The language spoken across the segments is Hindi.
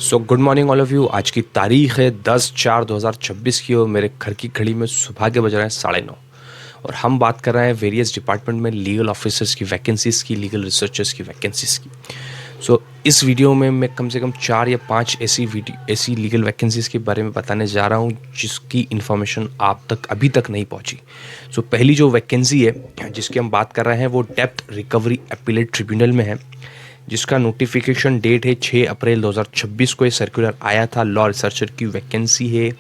So good morning all of you. आज की तारीख है 10/4/2026 की और मेरे घर की घड़ी में सुबह के बज रहे हैं 9:30 और हम बात कर रहे हैं वेरियस डिपार्टमेंट में लीगल ऑफिसर्स की वैकेंसीज़ की, लीगल रिसर्चर्स की वैकेंसीज़ की। इस वीडियो में मैं कम से कम 4 या 5 ऐसी लीगल वैकेंसीज़ के बारे में बताने जा रहा हूँ जिसकी इन्फॉर्मेशन आप तक अभी तक नहीं पहुँची। पहली जो वैकेंसी है जिसकी हम बात कर रहे हैं वो डेप्थ रिकवरी अपीलेट ट्रिब्यूनल में है, जिसका नोटिफिकेशन डेट है 6 अप्रैल 2026 को ये सर्कुलर आया था। लॉ रिसर्चर की वैकेंसी है,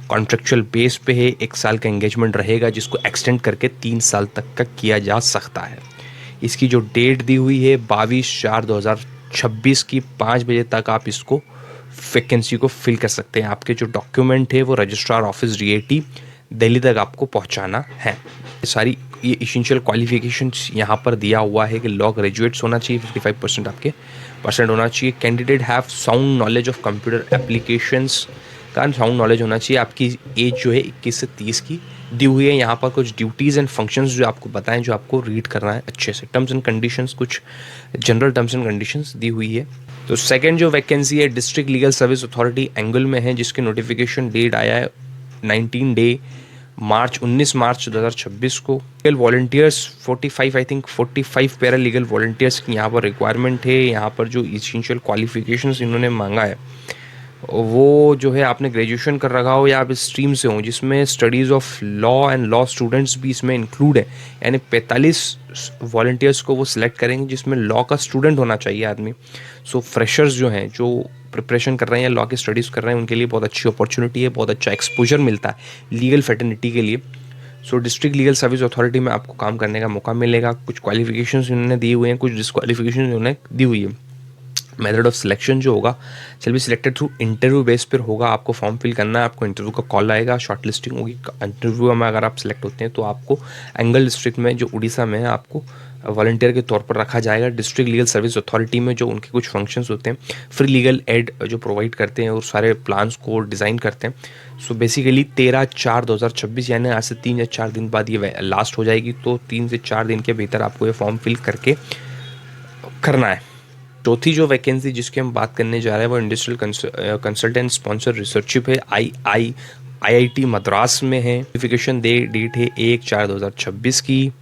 कॉन्ट्रेक्चुअल बेस पे है, 1 साल का एंगेजमेंट रहेगा जिसको एक्सटेंड करके 3 साल तक का किया जा सकता है। इसकी जो डेट दी हुई है 22/4/2026 की 5 बजे तक आप इसको वैकेंसी को फिल कर सकते हैं। आपके जो डॉक्यूमेंट है वो रजिस्ट्रार ऑफिस DAT दिल्ली तक आपको पहुंचाना है। ये इसेंशियल क्वालिफिकेशंस यहाँ पर दिया हुआ है कि लॉ ग्रेजुएट्स होना चाहिए, 55% आपके परसेंट होना चाहिए। Candidate have sound knowledge of computer applications का साउंड नॉलेज होना चाहिए। आपकी एज जो है 21 से 30 की दी हुई है। यहाँ पर कुछ ड्यूटीज़ एंड फंक्शंस जो आपको बताएं, जो आपको रीड करना है अच्छे से। टर्म्स एंड कंडीशंस, कुछ जनरल टर्म्स एंड कंडीशंस दी हुई है। सेकंड जो वैकेंसी है district legal service authority angle में है, जिसके नोटिफिकेशन डेट आया है 19 मार्च 2026 को। Legal volunteers 45 I think 45 para legal volunteers की यहाँ पर रिक्वायरमेंट है। यहाँ पर जो इसेंशियल क्वालिफिकेशंस इन्होंने मांगा है वो जो है आपने ग्रेजुएशन कर रखा हो या आप इस स्ट्रीम से हो जिसमें studies of law and law students भी इसमें इंक्लूड है। यानी 45 वॉलंटियर्स को वो सिलेक्ट करेंगे जिसमें लॉ का स्टूडेंट होना चाहिए आदमी। फ्रेशर्स जो हैं, जो प्रिपरेशन कर रहे हैं या लॉ की स्टडीज़ कर रहे हैं, उनके लिए बहुत अच्छी अपॉर्चुनिटी है, बहुत अच्छा एक्सपोजर मिलता है लीगल फैटर्निटी के लिए। डिस्ट्रिक्ट लीगल सर्विस अथॉरिटी में आपको काम करने का मौका मिलेगा। कुछ क्वालिफिकेशंस इन्होंने दिए हुए हैं, कुछ डिस्क्वालिफिकेशन इन्होंने दी हुई है। मेथड ऑफ सिलेक्शन जो होगा shall be selected through interview base पर होगा। आपको फॉर्म फिल करना है, आपको इंटरव्यू का कॉल आएगा, शॉर्ट लिस्टिंग होगी। इंटरव्यू में अगर आप सिलेक्ट होते हैं तो आपको एंगल डिस्ट्रिक्ट में जो उड़ीसा में है आपको वॉलंटियर के तौर पर रखा जाएगा। डिस्ट्रिक्ट लीगल सर्विस अथॉरिटी में जो उनके कुछ फंक्शंस होते हैं, फ्री लीगल एड जो प्रोवाइड करते हैं और सारे प्लान्स को डिज़ाइन करते हैं। बेसिकली 13/4/2026 यानी आज से 3 या 4 दिन बाद ये लास्ट हो जाएगी। तो 3 से 4 दिन के भीतर आपको ये फॉर्म फिल करके करना है। चौथी जो वैकेंसी जिसकी हम बात करने जा रहे हैं वो इंडस्ट्रियल कंसल्टेंट स्पॉन्सर रिसर्चशिप है, IIT मद्रास में है। नोटिफिकेशन डेट है 1/4/2026 की।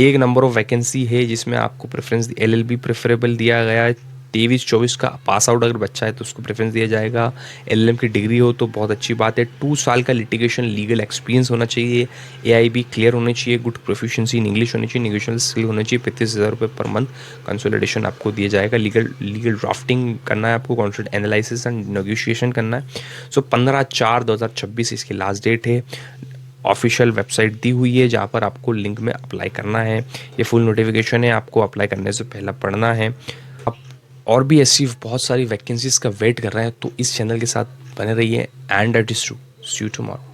एक नंबर ऑफ वैकेंसी है जिसमें आपको प्रेफरेंस LLB प्रेफरेबल दिया गया है। 23-24 का पास आउट अगर बच्चा है तो उसको प्रेफरेंस दिया जाएगा। LLM की डिग्री हो तो बहुत अच्छी बात है। 2 साल का लिटिगेशन लीगल एक्सपीरियंस होना चाहिए। AIB क्लियर होने चाहिए। गुड प्रोफिशिएंसी इन इंग्लिश होनी चाहिए। नेगोशिएबल स्किल होना चाहिए। 35,000 रुपये पर मंथ कंसोलिडेशन आपको दिया जाएगा। लीगल ड्राफ्टिंग करना है आपको, कॉन्ट्रैक्ट एनालिसिस एंड नेगोशिएशन करना है। 15/4/2026 इसकी लास्ट डेट है। ऑफिशियल वेबसाइट दी हुई है जहाँ पर आपको लिंक में अप्लाई करना है। ये फुल नोटिफिकेशन है, आपको अप्लाई करने से पहले पढ़ना है। आप और भी ऐसी बहुत सारी वैकेंसीज का वेट कर रहे हैं तो इस चैनल के साथ बने रहिए। And that is true. See you tomorrow.